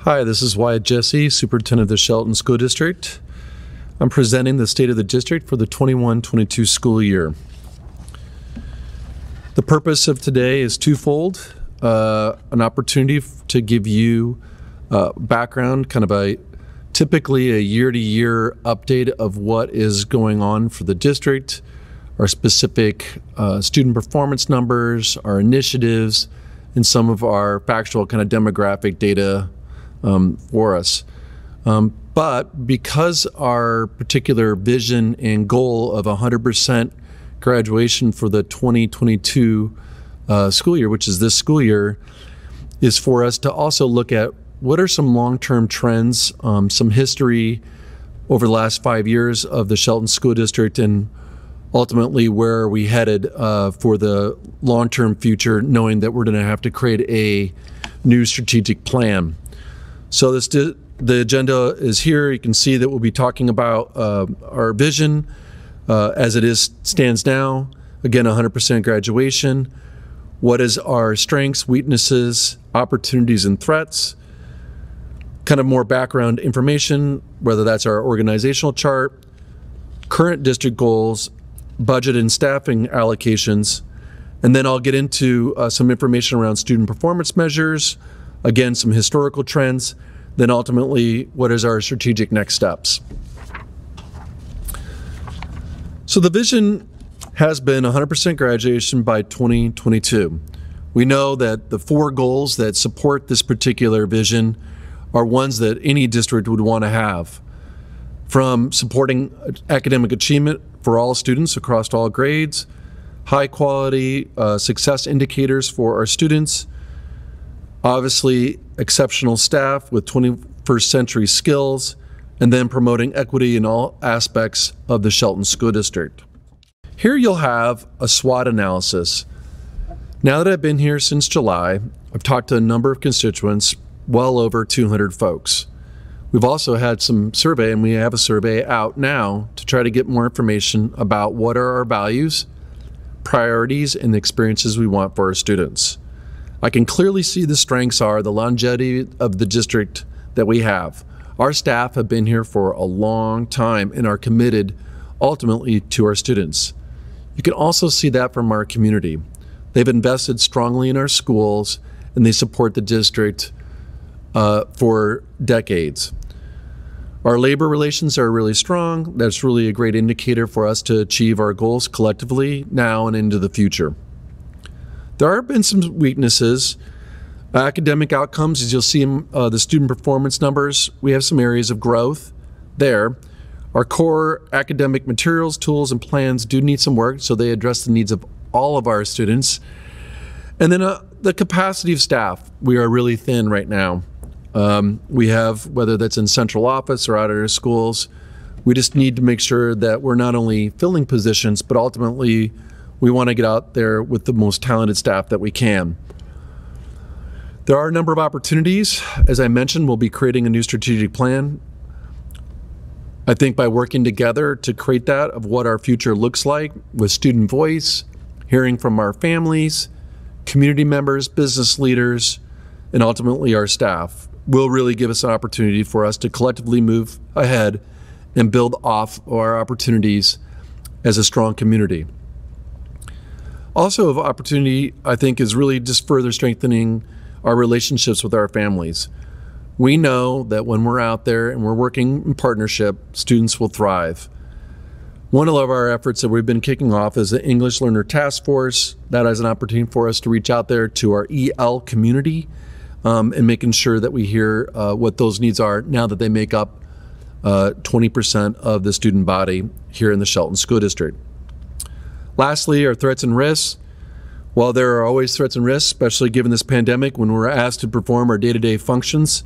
Hi, this is Wyeth Jessee, Superintendent of the Shelton School District. I'm presenting the state of the district for the 21-22 school year. The purpose of today is twofold. An opportunity to give you background, kind of typically a year-to-year update of what is going on for the district, our specific student performance numbers, our initiatives, and some of our factual kind of demographic data for us. But because our particular vision and goal of 100% graduation for the 2022 school year, which is this school year, is for us to also look at what are some long-term trends, some history over the last 5 years of the Shelton School District, and ultimately where are we headed for the long-term future, knowing that we're going to have to create a new strategic plan. So the agenda is here. You can see that we'll be talking about our vision as it stands now. Again, 100% graduation. What is our strengths, weaknesses, opportunities, and threats? Kind of more background information, whether that's our organizational chart, current district goals, budget and staffing allocations, and then I'll get into some information around student performance measures, again, some historical trends, then ultimately, what is our strategic next steps? So the vision has been 100% graduation by 2022. We know that the 4 goals that support this particular vision are ones that any district would want to have, from supporting academic achievement for all students across all grades, high quality success indicators for our students, obviously exceptional staff with 21st century skills, and then promoting equity in all aspects of the Shelton School District. Here you'll have a SWOT analysis. Now that I've been here since July, I've talked to a number of constituents, well over 200 folks. We've also had some survey, and we have a survey out now to try to get more information about what are our values, priorities, and the experiences we want for our students. I can clearly see the strengths are the longevity of the district that we have. Our staff have been here for a long time and are committed ultimately to our students. You can also see that from our community. They've invested strongly in our schools and they support the district for decades. Our labor relations are really strong. That's really a great indicator for us to achieve our goals collectively now and into the future. There have been some weaknesses. Academic outcomes, as you'll see in the student performance numbers, we have some areas of growth there. Our core academic materials, tools, and plans do need some work, so they address the needs of all of our students. And then the capacity of staff, we are really thin right now. We have, whether that's in central office or out at our schools, we just need to make sure that we're not only filling positions, but ultimately we want to get out there with the most talented staff that we can. There are a number of opportunities. As I mentioned, we'll be creating a new strategic plan. I think by working together to create that of what our future looks like with student voice, hearing from our families, community members, business leaders, and ultimately our staff will really give us an opportunity for us to collectively move ahead and build off our opportunities as a strong community. Also of opportunity, I think, is really just further strengthening our relationships with our families. We know that when we're out there and we're working in partnership, students will thrive. One of our efforts that we've been kicking off is the English Learner Task Force. That is an opportunity for us to reach out there to our EL community and making sure that we hear what those needs are now that they make up 20% of the student body here in the Shelton School District. Lastly, our threats and risks. While there are always threats and risks, especially given this pandemic, when we're asked to perform our day-to-day functions,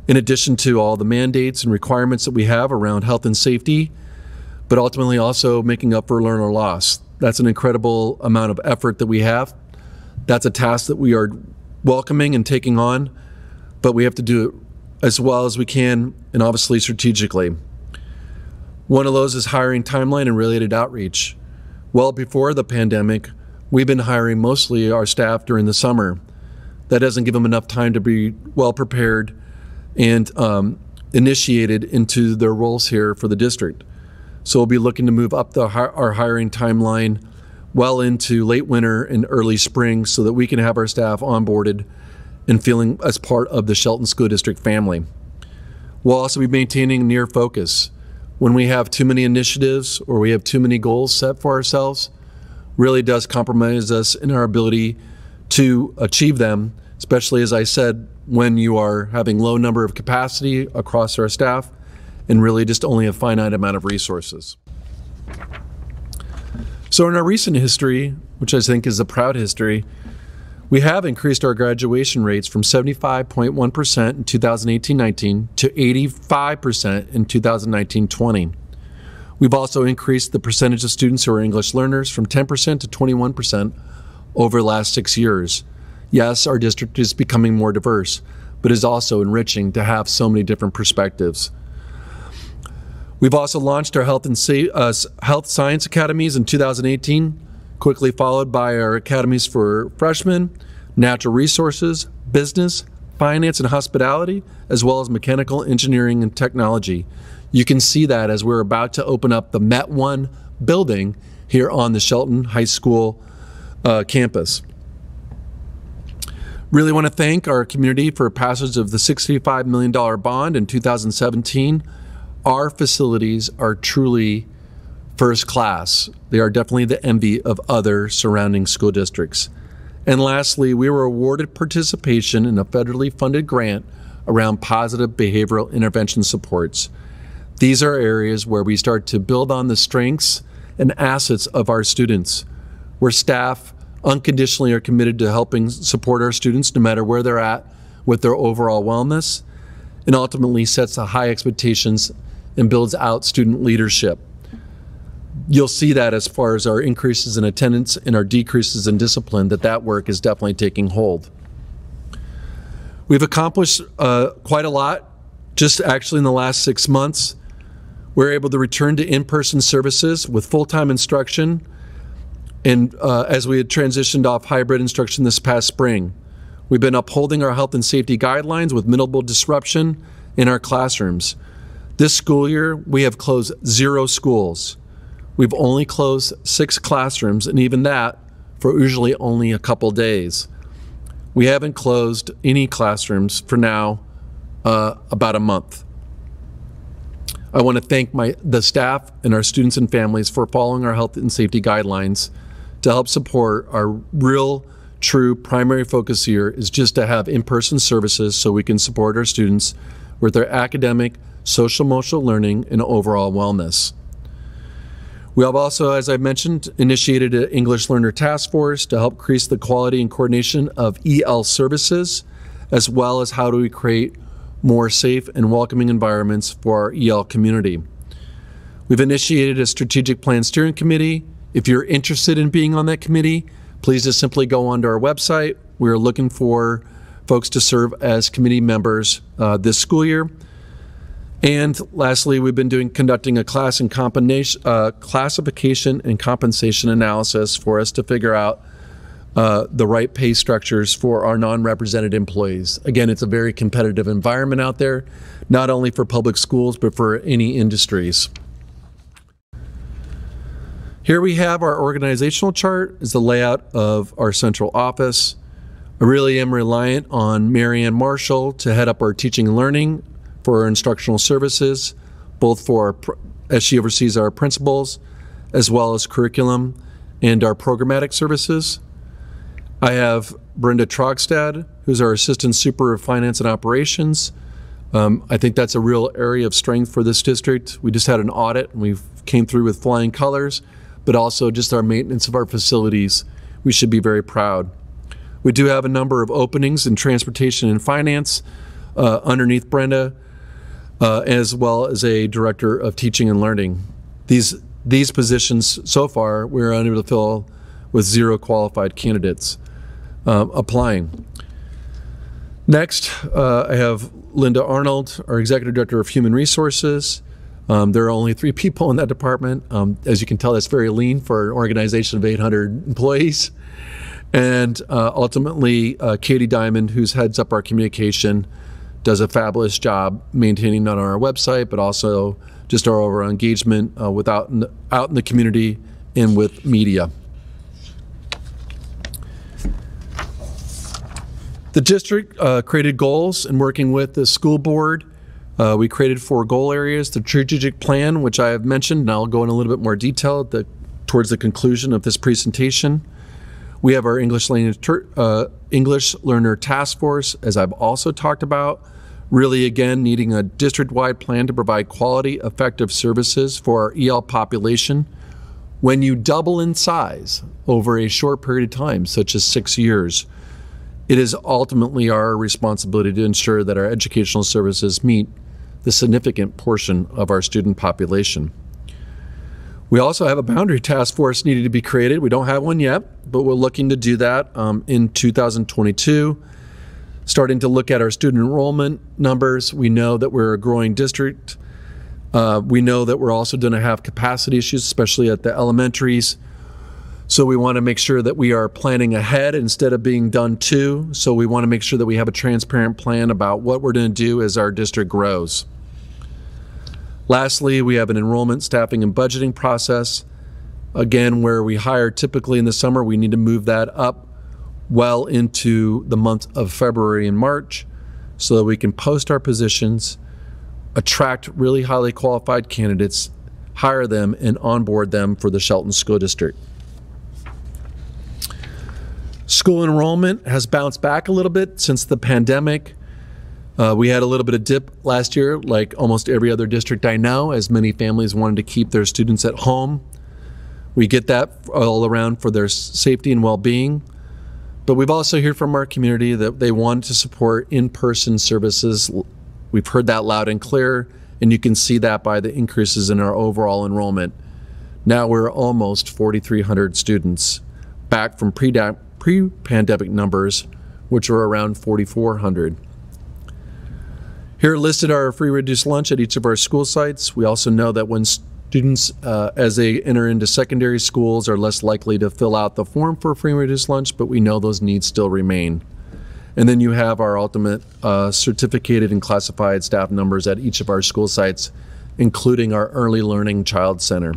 in addition to all the mandates and requirements that we have around health and safety, but ultimately also making up for learner loss. That's an incredible amount of effort that we have. That's a task that we are welcoming and taking on, but we have to do it as well as we can and obviously strategically. One of those is hiring timeline and related outreach. Well before the pandemic, we've been hiring mostly our staff during the summer. That doesn't give them enough time to be well prepared and initiated into their roles here for the district. So we'll be looking to move up our hiring timeline well into late winter and early spring so that we can have our staff onboarded and feeling as part of the Shelton School District family. We'll also be maintaining near focus. When we have too many initiatives or we have too many goals set for ourselves, really does compromise us in our ability to achieve them, especially, as I said, when you are having low number of capacity across our staff and really just only a finite amount of resources. So in our recent history, which I think is a proud history, we have increased our graduation rates from 75.1% in 2018-19 to 85% in 2019-20. We've also increased the percentage of students who are English learners from 10% to 21% over the last 6 years. Yes, our district is becoming more diverse, but is also enriching to have so many different perspectives. We've also launched our Health Science Academies in 2018, quickly followed by our academies for freshmen, natural resources, business, finance and hospitality, as well as mechanical engineering and technology. You can see that as we're about to open up the Met 1 building here on the Shelton High School campus. Really want to thank our community for passage of the $65 million bond in 2017. Our facilities are truly first class. They are definitely the envy of other surrounding school districts. And lastly, we were awarded participation in a federally funded grant around positive behavioral intervention supports. These are areas where we start to build on the strengths and assets of our students, where staff unconditionally are committed to helping support our students no matter where they're at with their overall wellness, and ultimately sets the high expectations and builds out student leadership. You'll see that as far as our increases in attendance and our decreases in discipline, that work is definitely taking hold. We've accomplished quite a lot just actually in the last 6 months. We're able to return to in-person services with full-time instruction, and as we had transitioned off hybrid instruction this past spring. We've been upholding our health and safety guidelines with minimal disruption in our classrooms. This school year, we have closed 0 schools. We've only closed 6 classrooms, and even that for usually only a couple days. We haven't closed any classrooms for now about a month. I want to thank the staff and our students and families for following our health and safety guidelines to help support our real, true primary focus here is just to have in-person services so we can support our students with their academic, social-emotional learning, and overall wellness. We have also, as I mentioned, initiated an English Learner Task Force to help increase the quality and coordination of EL services, as well as how do we create more safe and welcoming environments for our EL community. We've initiated a strategic plan steering committee. If you're interested in being on that committee, please just simply go onto our website. We're looking for folks to serve as committee members this school year. And lastly, we've been conducting a classification and compensation analysis for us to figure out the right pay structures for our non-represented employees. Again, it's a very competitive environment out there, not only for public schools, but for any industries. Here we have our organizational chart, is the layout of our central office. I really am reliant on Marianne Marshall to head up our teaching and learning for our instructional services, both as she oversees our principals, as well as curriculum and our programmatic services. I have Brenda Trogstad, who's our Assistant Super of Finance and Operations. I think that's a real area of strength for this district. We just had an audit and we came through with flying colors, but also just our maintenance of our facilities. We should be very proud. We do have a number of openings in transportation and finance underneath Brenda, as well as a director of teaching and learning. These positions so far we're unable to fill with 0 qualified candidates applying. Next, I have Linda Arnold, our Executive Director of Human Resources. There are only 3 people in that department. As you can tell, that's very lean for an organization of 800 employees. And ultimately, Katie Diamond, who heads up our communication, does a fabulous job maintaining not on our website, but also just our overall engagement out in the community and with media. The district created goals in working with the school board. We created 4 goal areas, the strategic plan, which I have mentioned, and I'll go in a little bit more detail towards the conclusion of this presentation. We have our English Learner Task Force, as I've also talked about, really again needing a district-wide plan to provide quality, effective services for our EL population. When you double in size over a short period of time, such as 6 years, it is ultimately our responsibility to ensure that our educational services meet the significant portion of our student population. We also have a boundary task force needed to be created. We don't have one yet, but we're looking to do that in 2022. Starting to look at our student enrollment numbers. We know that we're a growing district. We know that we're also going to have capacity issues, especially at the elementaries. So we want to make sure that we are planning ahead instead of being done to. So we want to make sure that we have a transparent plan about what we're going to do as our district grows. Lastly, we have an enrollment, staffing, and budgeting process. Again, where we hire typically in the summer, we need to move that up well into the month of February and March so that we can post our positions, attract really highly qualified candidates, hire them, and onboard them for the Shelton School District. School enrollment has bounced back a little bit since the pandemic. We had a little bit of dip last year, like almost every other district I know, as many families wanted to keep their students at home. We get that all around for their safety and well-being. But we've also heard from our community that they want to support in-person services. We've heard that loud and clear, and you can see that by the increases in our overall enrollment. Now we're almost 4,300 students, back from pre-pandemic numbers, which were around 4,400. Here listed are free reduced lunch at each of our school sites. We also know that when students, as they enter into secondary schools, are less likely to fill out the form for free reduced lunch, but we know those needs still remain. And then you have our ultimate certificated and classified staff numbers at each of our school sites, including our Early Learning Child Center.